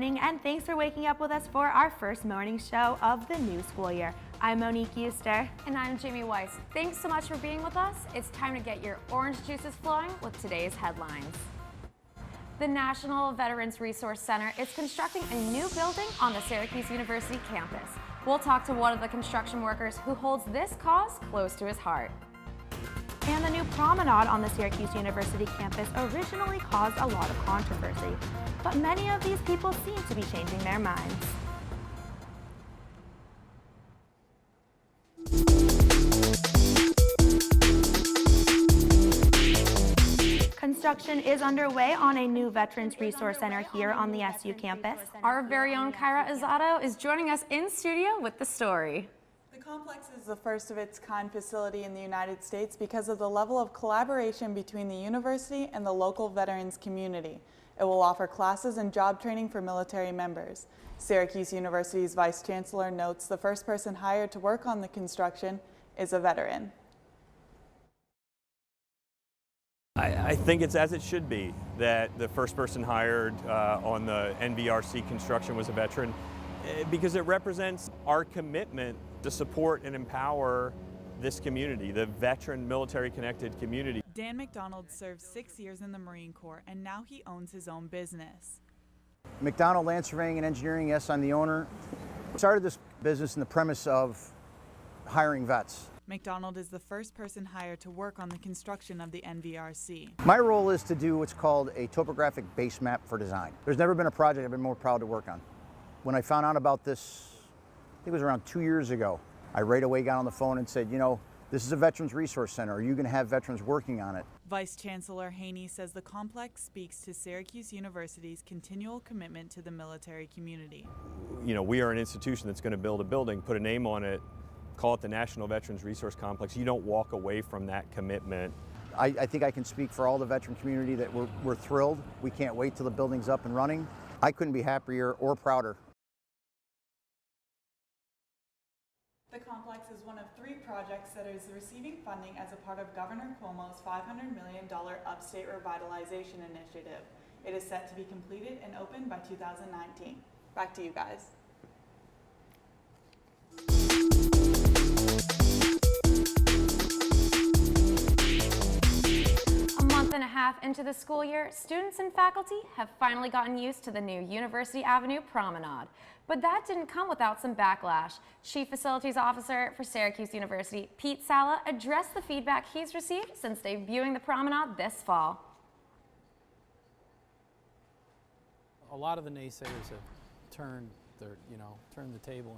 morning, and thanks for waking up with us for our first morning show of the new school year. I'm Monique Euster. And I'm Jamie Weiss. Thanks so much for being with us. It's time to get your orange juices flowing with today's headlines. The National Veterans Resource Center is constructing a new building on the Syracuse University campus. We'll talk to one of the construction workers who holds this cause close to his heart. And the new Promenade on the Syracuse University campus originally caused a lot of controversy, but many of these people seem to be changing their minds. Construction is underway on a new Veterans Resource Center here on the SU campus. Our very own Kyra Izzato is joining us in studio with the story. The complex is the first of its kind facility in the United States because of the level of collaboration between the university and the local veterans community. It will offer classes and job training for military members. Syracuse University's Vice Chancellor notes the first person hired to work on the construction is a veteran. I think it's as it should be, that the first person hired on the NVRC construction was a veteran, because it represents our commitment to support and empower this community, the veteran military-connected community. Dan McDonald served 6 years in the Marine Corps, and now he owns his own business. McDonald Land Surveying and Engineering, yes, I'm the owner. Started this business in the premise of hiring vets. McDonald is the first person hired to work on the construction of the NVRC. My role is to do what's called a topographic base map for design. There's never been a project I've been more proud to work on. When I found out about this, I think it was around 2 years ago, I right away got on the phone and said, you know, this is a Veterans Resource Center. Are you going to have veterans working on it? Vice Chancellor Haney says the complex speaks to Syracuse University's continual commitment to the military community. You know, we are an institution that's going to build a building, put a name on it, call it the National Veterans Resource Complex. You don't walk away from that commitment. I think I can speak for all the veteran community that we're thrilled. We can't wait till the building's up and running. I couldn't be happier or prouder. The complex is one of 3 projects that is receiving funding as a part of Governor Cuomo's $500 million Upstate Revitalization Initiative. It is set to be completed and open by 2019. Back to you guys. A month and a half into the school year, students and faculty have finally gotten used to the new University Avenue Promenade. But that didn't come without some backlash. Chief Facilities Officer for Syracuse University, Pete Sala, addressed the feedback he's received since debuting the Promenade this fall. A lot of the naysayers have turned the table,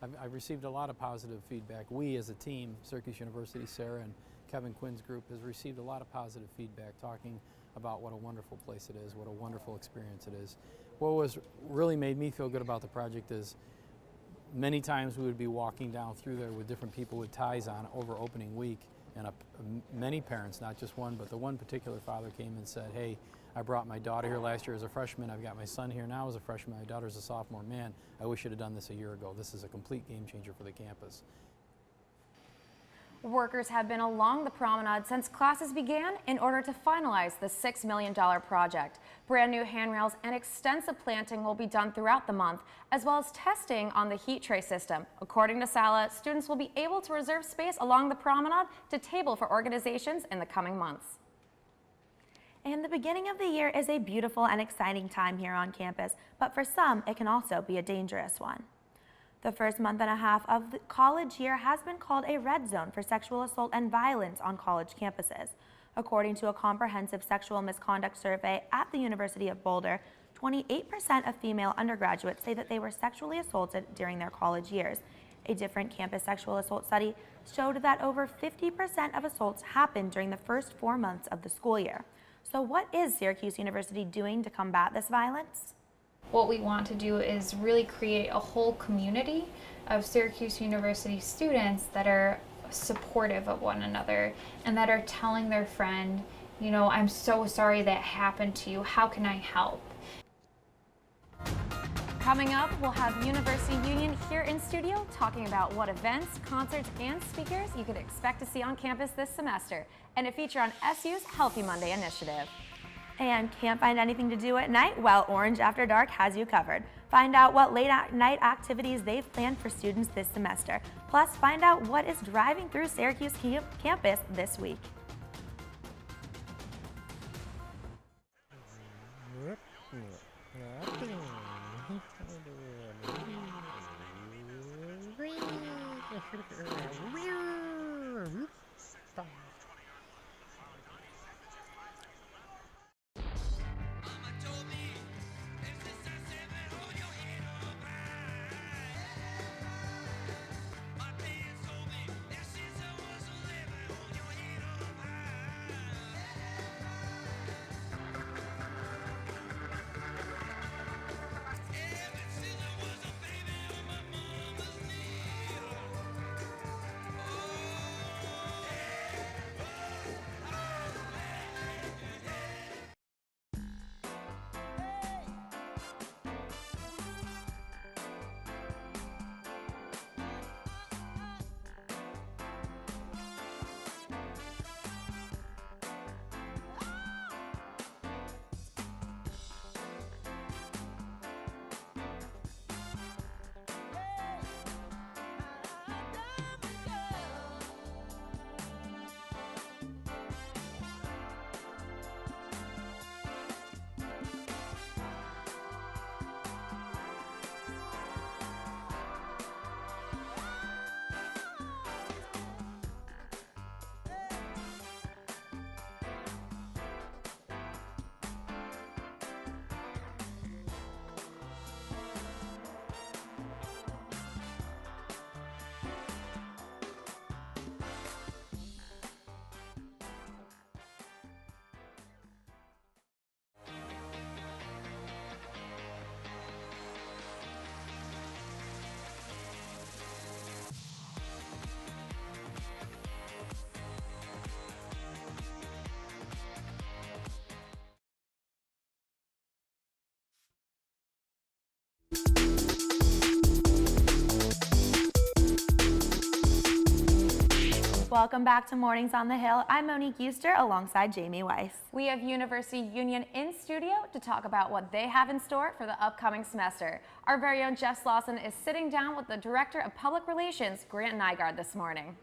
and I've received a lot of positive feedback. We as a team, Syracuse University, Sarah and Kevin Quinn's group, has received a lot of positive feedback talking about what a wonderful place it is, what a wonderful experience it is. What was really made me feel good about the project is many times we would be walking down through there with different people with ties on over opening week, and many parents, not just one, but the one particular father came and said, hey, I brought my daughter here last year as a freshman, I've got my son here now as a freshman, my daughter's a sophomore. Man, I wish I'd have done this a year ago. This is a complete game changer for the campus. Workers have been along the promenade since classes began in order to finalize the $6 million project. Brand new handrails and extensive planting will be done throughout the month, as well as testing on the heat tray system. According to Sala, students will be able to reserve space along the promenade to table for organizations in the coming months. And the beginning of the year is a beautiful and exciting time here on campus, but for some, it can also be a dangerous one. The first month and a half of the college year has been called a red zone for sexual assault and violence on college campuses. According to a comprehensive sexual misconduct survey at the University of Boulder, 28% of female undergraduates say that they were sexually assaulted during their college years. A different campus sexual assault study showed that over 50% of assaults happened during the first 4 months of the school year. So what is Syracuse University doing to combat this violence? What we want to do is really create a whole community of Syracuse University students that are supportive of one another and that are telling their friend, you know, I'm so sorry that happened to you. How can I help? Coming up, we'll have University Union here in studio talking about what events, concerts, and speakers you could expect to see on campus this semester, and a feature on SU's Healthy Monday initiative. And can't find anything to do at night? Well, Orange After Dark has you covered. Find out what late night activities they've planned for students this semester. Plus, find out what is driving through Syracuse campus this week. Welcome back to Mornings on the Hill. I'm Monique Euster alongside Jamie Weiss. We have University Union in studio to talk about what they have in store for the upcoming semester. Our very own Jess Lawson is sitting down with the Director of Public Relations, Grant Nygaard, this morning.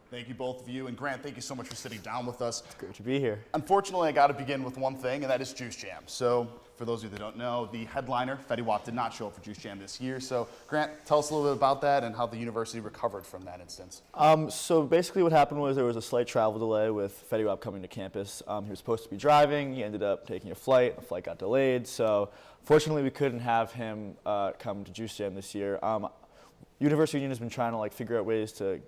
Thank you, both of you. And Grant, thank you so much for sitting down with us. It's great to be here. Unfortunately, I got to begin with one thing, and that is Juice Jam. So, for those of you that don't know, the headliner, Fetty Wap, did not show up for Juice Jam this year. So, Grant, tell us a little bit about that and how the university recovered from that instance. So basically what happened was there was a slight travel delay with Fetty Wap coming to campus. He was supposed to be driving. He ended up taking a flight. The flight got delayed. So, fortunately, we couldn't have him come to Juice Jam this year. University Union has been trying to figure out ways to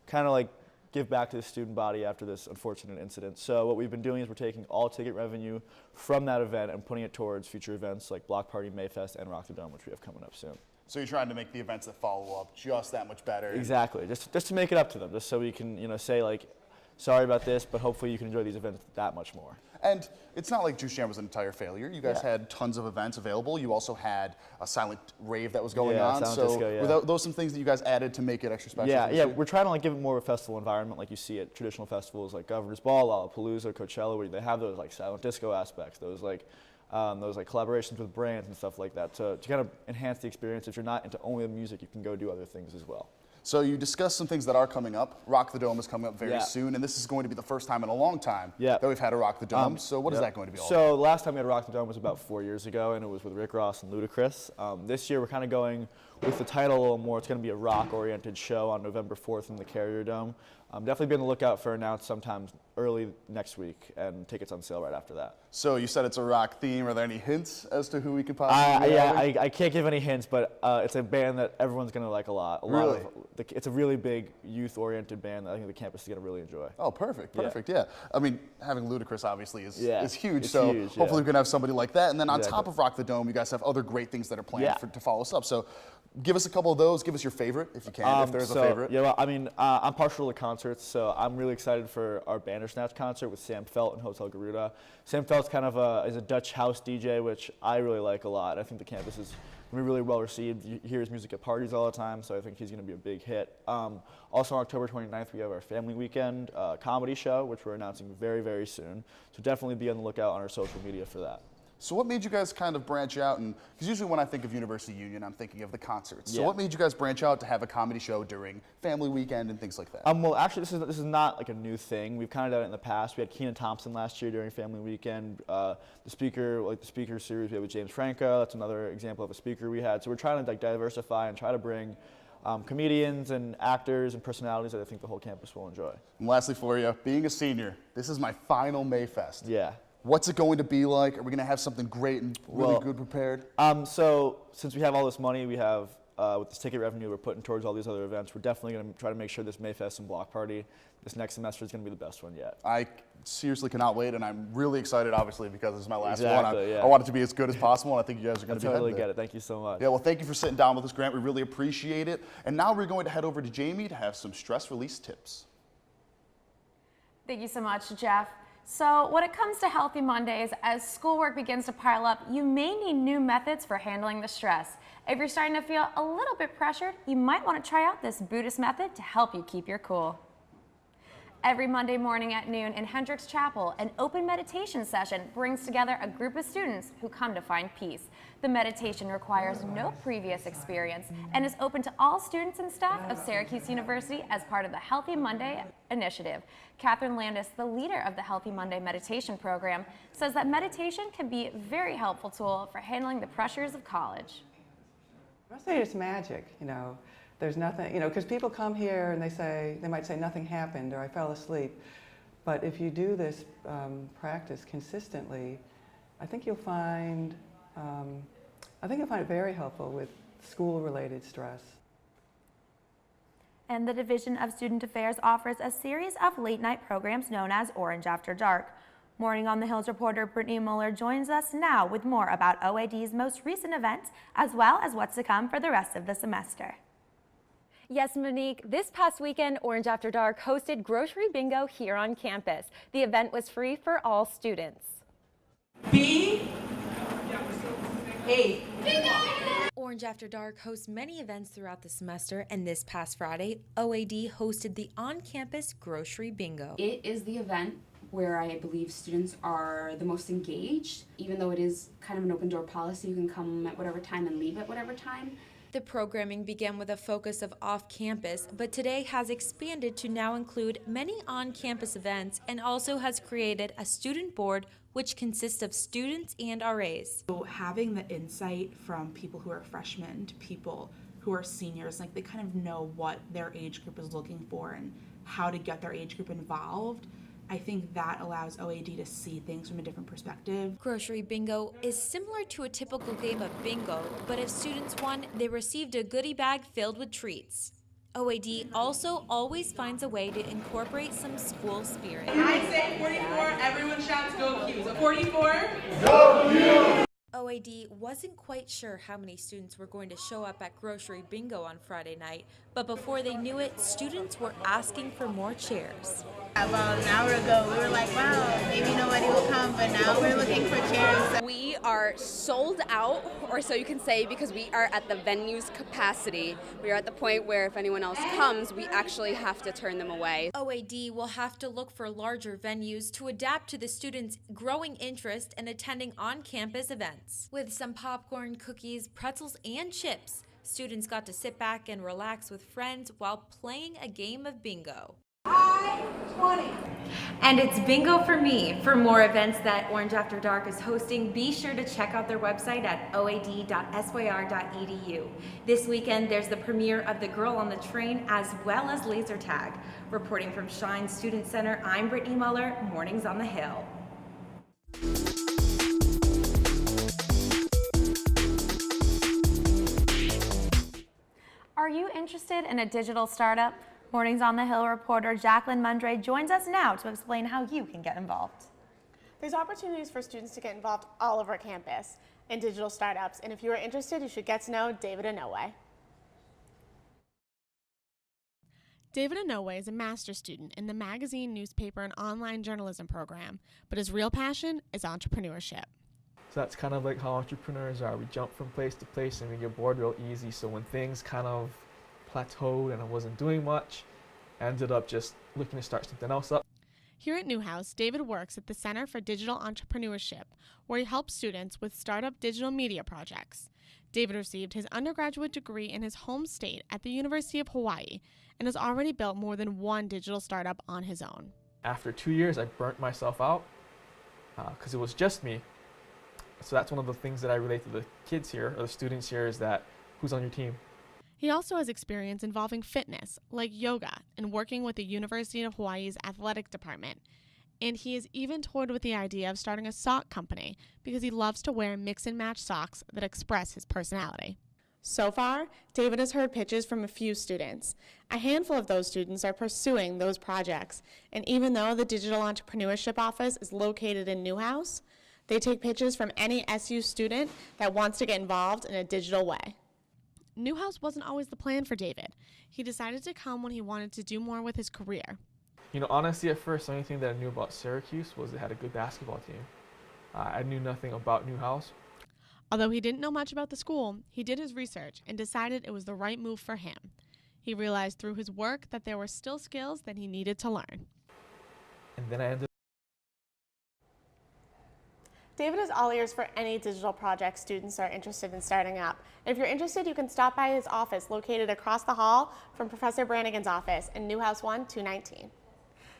kind of give back to the student body after this unfortunate incident. So what we've been doing is we're taking all ticket revenue from that event and putting it towards future events like Block Party, Mayfest, and Rock the Dome, which we have coming up soon. So you're trying to make the events that follow up just that much better. Exactly, just to make it up to them, just so we can say sorry about this, but hopefully you can enjoy these events that much more. And it's not like Juice Jam was an entire failure. You guys had tons of events available. You also had a silent rave that was going on. Silent so disco, were those some things that you guys added to make it extra special? Yeah, we're trying to give it more of a festival environment like you see at traditional festivals like Governor's Ball, Lollapalooza, Coachella, where they have those silent disco aspects, those collaborations with brands and stuff like that to kind of enhance the experience. If you're not into only the music, you can go do other things as well. So you discussed some things that are coming up. Rock the Dome is coming up very soon, and this is going to be the first time in a long time that we've had a Rock the Dome. So what is that going to be all about? So the last time we had a Rock the Dome was about 4 years ago, and it was with Rick Ross and Ludacris. This year we're kind of going with the title a little more. It's going to be a rock-oriented show on November 4th in the Carrier Dome. Definitely be on the lookout for announced sometime early next week, and tickets on sale right after that. So you said it's a rock theme. Are there any hints as to who we could possibly I can't give any hints, but it's a band that everyone's going to like a lot. Really? It's a really big youth-oriented band that I think the campus is going to really enjoy. Oh, perfect. Yeah. I mean, having Ludacris obviously is huge. It's so huge, hopefully we can have somebody like that. And then on top of Rock the Dome, you guys have other great things that are planned to follow us up. So give us a couple of those. Give us your favorite if you can, if there's a favorite. Yeah, well, I mean, I'm partial to concerts. concerts. So I'm really excited for our Bandersnatch concert with Sam Felt and Hotel Garuda. Sam Felt's kind of is a Dutch house DJ, which I really like a lot. I think the campus is going to be really well received. You hear his music at parties all the time, so I think he's going to be a big hit. Also on October 29th, we have our family weekend comedy show, which we're announcing very, very soon. So definitely be on the lookout on our social media for that. So what made you guys kind of branch out? And because usually when I think of University Union, I'm thinking of the concerts. So Yeah. what made you guys branch out to have a comedy show during family weekend and things like that? Well, actually, this is not like a new thing. We've kind of done it in the past. We had Keenan Thompson last year during Family Weekend. The speaker series we had with James Franco. That's another example of a speaker we had. So we're trying to like diversify and try to bring comedians and actors and personalities that I think the whole campus will enjoy. And lastly for you, being a senior, this is my final Mayfest. Yeah. What's it going to be like? Are we going to have something great and really good prepared? So since we have all this money, we have with this ticket revenue we're putting towards all these other events, we're definitely going to try to make sure this Mayfest and block party this next semester is going to be the best one yet. I seriously cannot wait, and I'm really excited, obviously, because this is my last Exactly, one. yeah. I want it to be as good as possible, and I think you guys are going to be Totally heading get it. Thank you so much. Yeah, well, thank you for sitting down with us, Grant. We really appreciate it. And now we're going to head over to Jamie to have some stress release tips. Thank you so much, Jeff. So when it comes to Healthy Mondays, as schoolwork begins to pile up, you may need new methods for handling the stress. If you're starting to feel a little bit pressured, you might want to try out this Buddhist method to help you keep your cool. Every Monday morning at noon in Hendricks Chapel, an open meditation session brings together a group of students who come to find peace. The meditation requires no previous experience and is open to all students and staff of Syracuse University as part of the Healthy Monday initiative. Catherine Landis, the leader of the Healthy Monday meditation program, says that meditation can be a very helpful tool for handling the pressures of college. I say it's magic, you know. There's nothing, you know, because people come here and they might say nothing happened or I fell asleep. But if you do this practice consistently, I think you'll find it very helpful with school-related stress. And the Division of Student Affairs offers a series of late-night programs known as Orange After Dark. Morning on the Hill's reporter Brittany Muller joins us now with more about OAD's most recent events, as well as what's to come for the rest of the semester. Yes, Monique, this past weekend, Orange After Dark hosted Grocery Bingo here on campus. The event was free for all students. B-8. Bingo! Orange After Dark hosts many events throughout the semester, and this past Friday, OAD hosted the on-campus Grocery Bingo. It is the event where I believe students are the most engaged, even though it is kind of an open door policy. You can come at whatever time and leave at whatever time. The programming began with a focus of off-campus, but today has expanded to now include many on-campus events and also has created a student board which consists of students and RAs. So having the insight from people who are freshmen to people who are seniors, like they kind of know what their age group is looking for and how to get their age group involved, I think that allows OAD to see things from a different perspective. Grocery Bingo is similar to a typical game of bingo, but if students won, they received a goodie bag filled with treats. OAD also always finds a way to incorporate some school spirit. I say 44, everyone shouts go Q. So 44, go Q! OAD wasn't quite sure how many students were going to show up at Grocery Bingo on Friday night, but before they knew it, students were asking for more chairs. About an hour ago, we were like, wow, maybe nobody will come, but now we're looking for chairs. We are sold out, or so you can say, because we are at the venue's capacity. We are at the point where if anyone else comes, we actually have to turn them away. OAD will have to look for larger venues to adapt to the students' growing interest in attending on-campus events. With some popcorn, cookies, pretzels, and chips, students got to sit back and relax with friends while playing a game of bingo. I-20. And it's bingo for me. For more events that Orange After Dark is hosting, be sure to check out their website at oad.syr.edu. This weekend, there's the premiere of The Girl on the Train as well as laser tag. Reporting from Shine Student Center, I'm Brittany Muller, Mornings on the Hill. Are you interested in a digital startup? Mornings on the Hill reporter Jacqueline Mundray joins us now to explain how you can get involved. There's opportunities for students to get involved all over campus in digital startups, and if you are interested, you should get to know David Inouye. David Inoue is a master's student in the magazine, newspaper, and online journalism program, but his real passion is entrepreneurship. So that's kind of like how entrepreneurs are. We jump from place to place and we get bored real easy. So when things kind of plateaued and I wasn't doing much, I ended up just looking to start something else up. Here at Newhouse, David works at the Center for Digital Entrepreneurship, where he helps students with startup digital media projects. David received his undergraduate degree in his home state at the University of Hawaii and has already built more than one digital startup on his own. After 2 years, I burnt myself out because it was just me. So that's one of the things that I relate to the kids here, or the students here, is that who's on your team? He also has experience involving fitness, like yoga, and working with the University of Hawaii's athletic department. And he has even toyed with the idea of starting a sock company because he loves to wear mix and match socks that express his personality. So far, David has heard pitches from a few students. A handful of those students are pursuing those projects, and even though the Digital Entrepreneurship Office is located in Newhouse, they take pitches from any SU student that wants to get involved in a digital way. Newhouse wasn't always the plan for David. He decided to come when he wanted to do more with his career. You know, honestly, at first, the only thing that I knew about Syracuse was they had a good basketball team. I knew nothing about Newhouse. Although he didn't know much about the school, he did his research and decided it was the right move for him. He realized through his work that there were still skills that he needed to learn. And then I ended David is all ears for any digital project students are interested in starting up. And if you're interested, you can stop by his office located across the hall from Professor Brannigan's office in Newhouse 1, 219.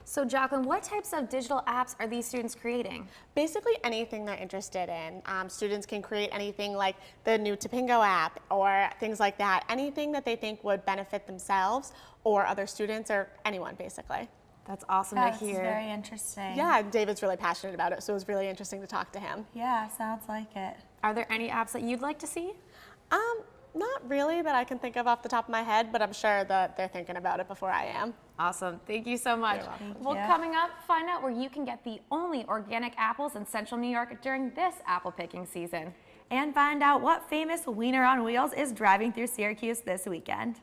So Jacqueline, what types of digital apps are these students creating? Basically anything they're interested in. Students can create anything like the new Topingo app or things like that. Anything that they think would benefit themselves or other students or anyone, basically. That's awesome Yeah, to hear. That's very interesting. Yeah, David's really passionate about it, so it was really interesting to talk to him. Yeah, sounds like it. Are there any apps that you'd like to see? Not really that I can think of off the top of my head, but I'm sure that they're thinking about it before I am. Awesome. Thank you so much. Well, coming up, find out where you can get the only organic apples in Central New York during this apple picking season. And find out what famous wiener on wheels is driving through Syracuse this weekend.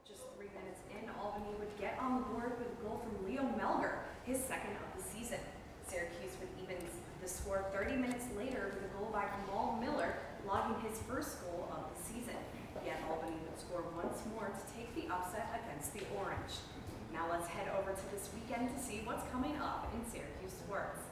Just 3 minutes in, Albany would get on the board with a goal from Leo Melger, his second of the season. Syracuse would even The score 30 minutes later with a goal by Kamal Miller, logging his first goal of the season. Yet Albany would score once more to take the upset against the Orange. Now let's head over to this weekend to see what's coming up in Syracuse sports.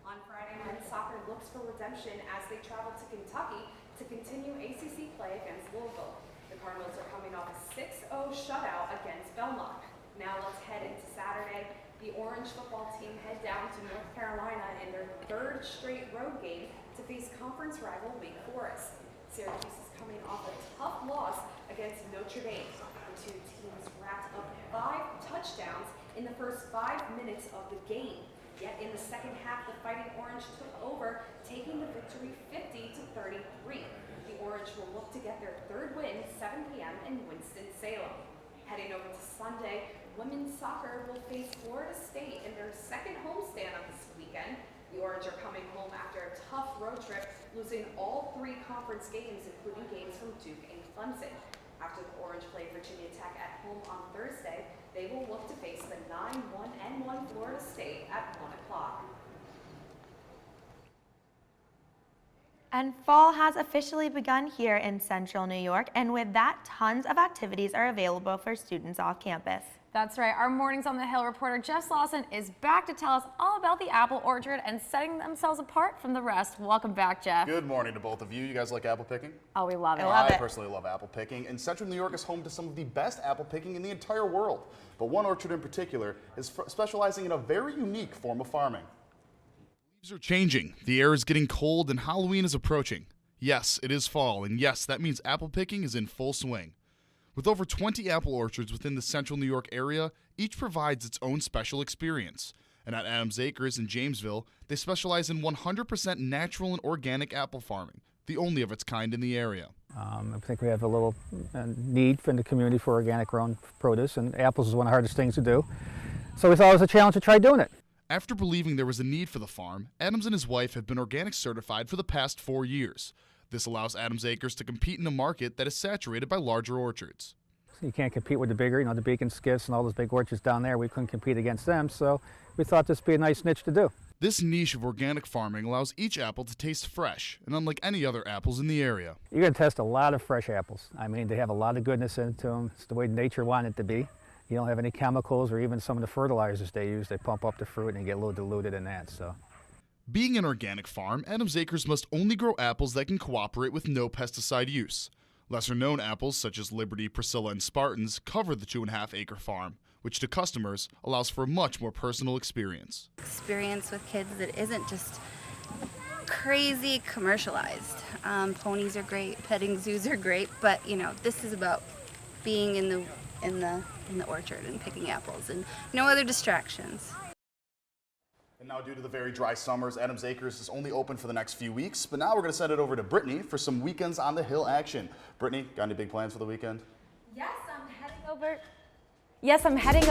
On Friday, men's soccer looks for redemption as they travel to Kentucky to continue ACC play against Louisville. The Cardinals are coming off a 6-0 shutout against Belmont. Now let's head into Saturday. The Orange football team head down to North Carolina in their third straight road game to face conference rival Wake Forest. Syracuse is coming off a tough loss against Notre Dame. The two teams racked up 5 touchdowns in the first 5 minutes of the game. Yet in the second half, the Fighting Orange took over, taking the victory 50-33. The Orange will look to get their third win 7 p.m. in Winston-Salem. Heading over to Sunday, women's soccer will face Florida State in their second homestand of this weekend. The Orange are coming home after a tough road trip, losing all 3 conference games, including games from Duke and Clemson. After the Orange play Virginia Tech at home on Thursday, they will look to face the 9-1-1 Florida State at 1 o'clock. And fall has officially begun here in Central New York, and with that, tons of activities are available for students off campus. That's right. Our Mornings on the Hill reporter Jeff Slauson is back to tell us all about the apple orchard and setting themselves apart from the rest. Welcome back, Jeff. Good morning to both of you. You guys like apple picking? Oh, we love it. I personally love apple picking, and Central New York is home to some of the best apple picking in the entire world. But one orchard in particular is specializing in a very unique form of farming. Leaves are changing, the air is getting cold, and Halloween is approaching. Yes, it is fall, and yes, that means apple picking is in full swing. With over 20 apple orchards within the Central New York area, each provides its own special experience. And at Adams Acres in Jamesville, they specialize in 100% natural and organic apple farming, the only of its kind in the area. I think we have a little need from the community for organic grown produce, and apples is one of the hardest things to do. So we thought it was a challenge to try doing it. After believing there was a need for the farm, Adams and his wife have been organic certified for the past 4 years. This allows Adams Acres to compete in a market that is saturated by larger orchards. You can't compete with the bigger, the Beacon Skiffs and all those big orchards down there. We couldn't compete against them, so we thought this would be a nice niche to do. This niche of organic farming allows each apple to taste fresh and unlike any other apples in the area. You're going to test a lot of fresh apples. I mean, they have a lot of goodness into them. It's the way nature wanted it to be. You don't have any chemicals or even some of the fertilizers they use. They pump up the fruit and you get a little diluted in that. So. Being an organic farm, Adams Acres must only grow apples that can cooperate with no pesticide use. Lesser-known apples such as Liberty, Priscilla, and Spartans cover the 2.5-acre farm, which to customers allows for a much more personal experience. Experience with kids that isn't just crazy commercialized. Ponies are great, petting zoos are great, but this is about being in the orchard and picking apples and no other distractions. And now due to the very dry summers, Adams Acres is only open for the next few weeks, but now we're going to send it over to Brittany for some Weekends on the Hill action. Brittany, got any big plans for the weekend? Yes, I'm heading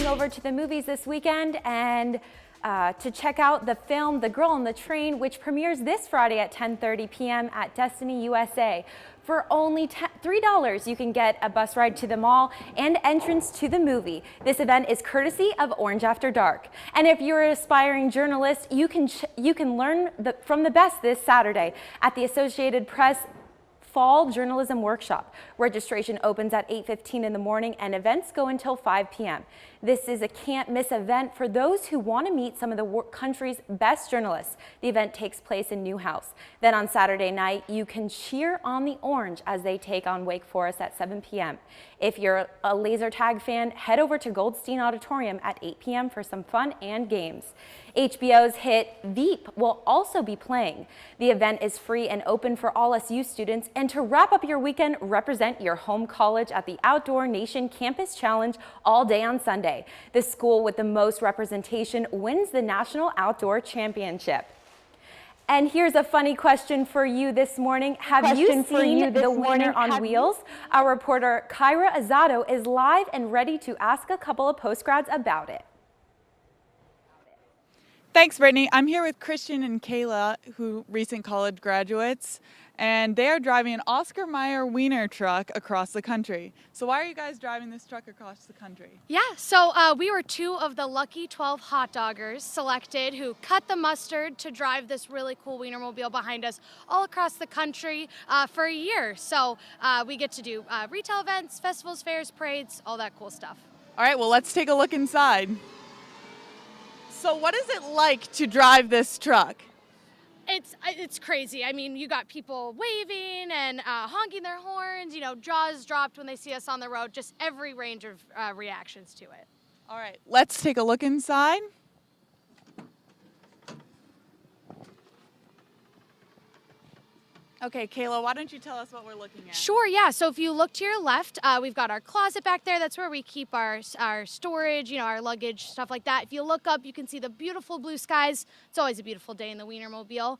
over to the movies this weekend and to check out the film The Girl on the Train, which premieres this Friday at 10:30 p.m. at Destiny USA. For only $3, you can get a bus ride to the mall and entrance to the movie. This event is courtesy of Orange After Dark. And if you're an aspiring journalist, you can learn from the best this Saturday at the Associated Press Fall Journalism Workshop. Registration opens at 8:15 in the morning and events go until 5 p.m. This is a can't miss event for those who want to meet some of the country's best journalists. The event takes place in Newhouse. Then on Saturday night, you can cheer on the Orange as they take on Wake Forest at 7 p.m. If you're a laser tag fan, head over to Goldstein Auditorium at 8 p.m. for some fun and games. HBO's hit Veep will also be playing. The event is free and open for all SU students. And to wrap up your weekend, represent your home college at the Outdoor Nation Campus Challenge all day on Sunday. The school with the most representation wins the National Outdoor Championship. And here's a funny question for you this morning. Have you seen the winner on wheels? Our reporter Kyra Azado is live and ready to ask a couple of postgrads about it. Thanks, Brittany. I'm here with Christian and Kayla, who recent college graduates. and they are driving an Oscar Mayer Wiener truck across the country. So why are you guys driving this truck across the country? Yeah, so we were 2 of the lucky 12 hot doggers selected who cut the mustard to drive this really cool Wienermobile behind us all across the country for a year. So we get to do retail events, festivals, fairs, parades, all that cool stuff. All right, well, let's take a look inside. So what is it like to drive this truck? It's crazy. I mean, you got people waving and honking their horns, you know, jaws dropped when they see us on the road, just every range of reactions to it. All right, let's take a look inside. Okay, Kayla, why don't you tell us what we're looking at? Sure, yeah. So if you look to your left, we've got our closet back there. That's where we keep our storage, you know, our luggage, stuff like that. If you look up, you can see the beautiful blue skies. It's always a beautiful day in the Wienermobile.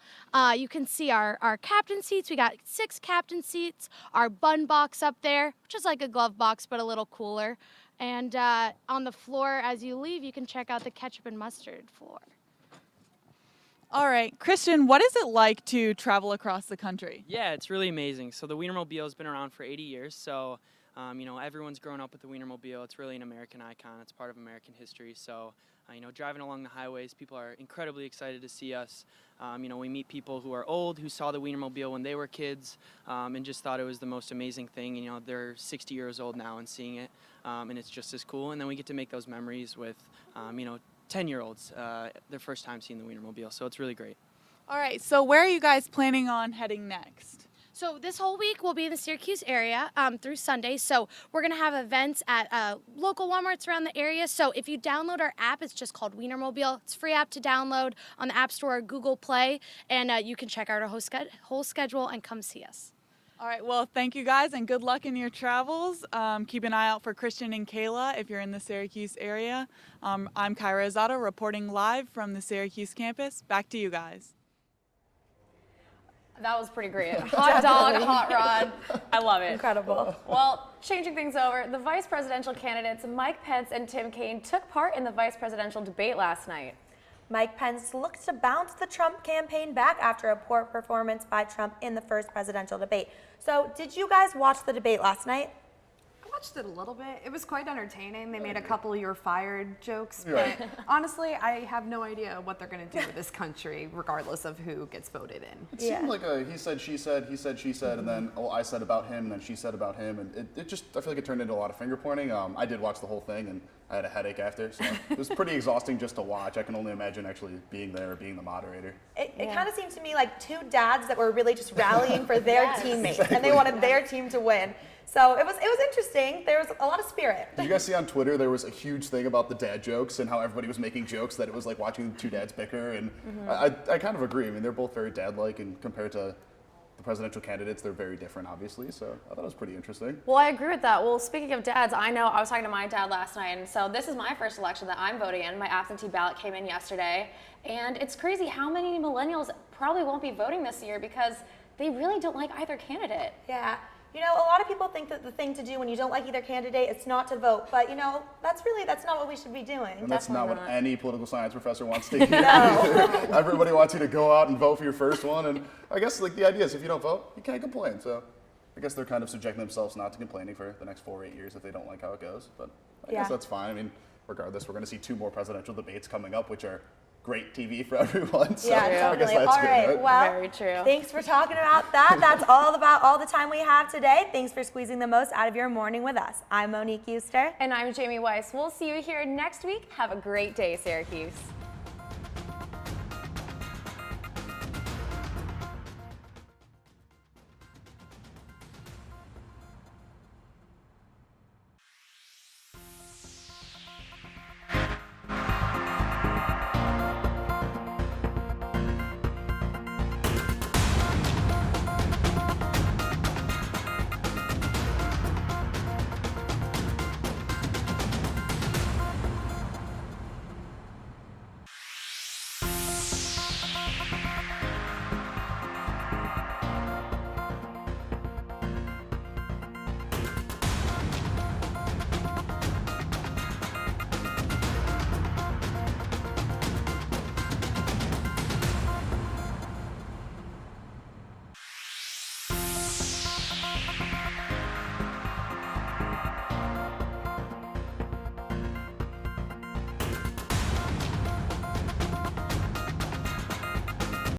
You can see our captain seats. We got 6 captain seats. Our bun box up there, which is like a glove box, but a little cooler. And on the floor, as you leave, you can check out the ketchup and mustard floor. All right, Christian, what is it like to travel across the country? Yeah, it's really amazing. So the Wienermobile has been around for 80 years. So, you know, everyone's grown up with the Wienermobile. It's really an American icon. It's part of American history. So, you know, driving along the highways, people are incredibly excited to see us. You know, we meet people who are old, who saw the Wienermobile when they were kids, and just thought it was the most amazing thing. You know, they're 60 years old now and seeing it, and it's just as cool. And then we get to make those memories with, you know, 10-year-olds, their first time seeing the Wienermobile, so it's really great. All right, so where are you guys planning on heading next? So this whole week we'll be in the Syracuse area through Sunday. So we're going to have events at local Walmarts around the area. So if you download our app, it's just called Wienermobile. It's a free app to download on the App Store or Google Play, and you can check out our whole schedule and come see us. All right, well, thank you guys and good luck in your travels. Keep an eye out for Christian and Kayla if you're in the Syracuse area. I'm Kyra Azada reporting live from the Syracuse campus. Back to you guys. That was pretty great. Hot dog, hot rod. I love it. Incredible. Well, changing things over, the vice presidential candidates Mike Pence and Tim Kaine took part in the vice presidential debate last night. Mike Pence looked to bounce the Trump campaign back after a poor performance by Trump in the first presidential debate. So, did you guys watch the debate last night? I watched it a little bit. It was quite entertaining. They made a couple "you're fired" jokes, Right. but honestly, I have no idea what they're going to do with this country, regardless of who gets voted in. It seemed like a he said, she said, and then I said about him, and then she said about him, and it just, I feel like it turned into a lot of finger pointing. I did watch the whole thing, and I had a headache after, so it was pretty exhausting just to watch. I can only imagine actually being there or being the moderator. It kind of seemed to me like 2 dads that were really just rallying for their teammates, and they wanted their team to win. So it was interesting. There was a lot of spirit. Did you guys see on Twitter there was a huge thing about the dad jokes and how everybody was making jokes that it was like watching 2 dads bicker, and I kind of agree. I mean, they're both very dad-like, and compared to the presidential candidates, they're very different, obviously, so I thought it was pretty interesting. Well, I agree with that. Well, speaking of dads, I know I was talking to my dad last night, and so this is my first election that I'm voting in. My absentee ballot came in yesterday, and it's crazy how many millennials probably won't be voting this year because they really don't like either candidate. Yeah. You know, a lot of people think that the thing to do when you don't like either candidate is not to vote, but you know, that's not what we should be doing. And that's not what any political science professor wants to hear. Everybody wants you to go out and vote for your first one, and I guess like the idea is if you don't vote, you can't complain. So I guess they're kind of subjecting themselves not to complaining for the next 4 or 8 years if they don't like how it goes. But I guess that's fine. I mean, regardless, we're going to see 2 more presidential debates coming up, which are great TV for everyone. So yeah, I guess that's all right. good. Well, very true. Thanks for talking about that. That's all the time we have today. Thanks for squeezing the most out of your morning with us. I'm Monique Euster. And I'm Jamie Weiss. We'll see you here next week. Have a great day, Syracuse.